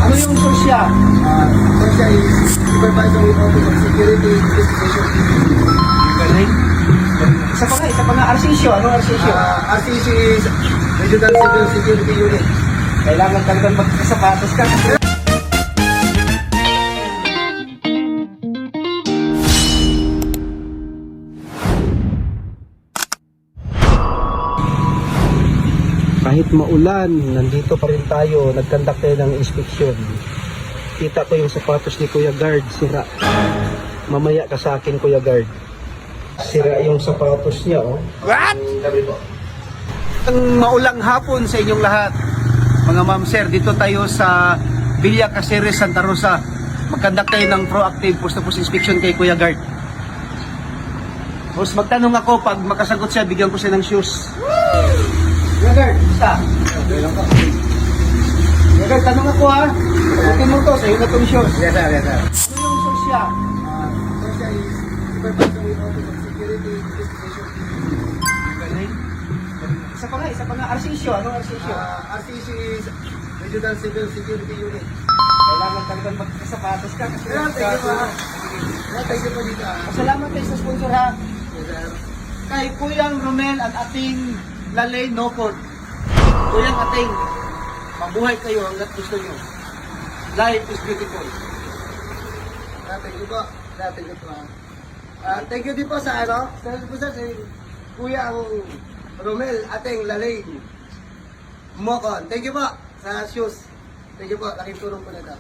Ano yung sosya? Sosya is Supervisory Office of Security Investigation. Galing. Isa pa nga, Arsisio. Anong Arsisio? RCC is Regional Civil Security Unit. Kailangan talagang magkasapatos ka. Kahit maulan, nandito pa rin tayo, nagkandak tayo ng inspeksyon. Kita ko yung sapatos ni Kuya Guard, sira. Mamaya ka sa akin, Kuya Guard. Sira yung sapatos niya, oh. What? Sabi po. Ang maulang hapon sa inyong lahat. Mga ma'am sir, dito tayo sa Villa Caceres, Santa Rosa. Magkandak tayo ng proactive post-to-post inspection kay Kuya Guard. Tapos magtanong ako, pag makasagot siya, bigyan ko siya ng shoes. Kuya Guard, basta. Okay lang po. Kuya Guard, tanong ako ha. Sagutin mo to, sa'yo na itong shoes. Yes sir, yes sir. Ano yung sosya? Sosya is Supervisory Office of Security Investigation. Galing. Isa pa nga, Arsisio. Anong Arsisio? RCC is Regional Civil Security Unit. Kailangan talagang magkasapatos ka. Kasi Thank you po. Thank you po dito. Salamat kayo sa sponsor ha. Yes sir. Kay Kuyang Romel at ating Lalay Nocort. Kuyang ating, mabuhay kayo hanggat gusto nyo. Life is beautiful. Thank you po. Thank you po. Thank you din po sa sa Kuya ang Romel ating Lalay Mocon. Thank you po sa shoes. Thank you po. Laking tulong po na ito.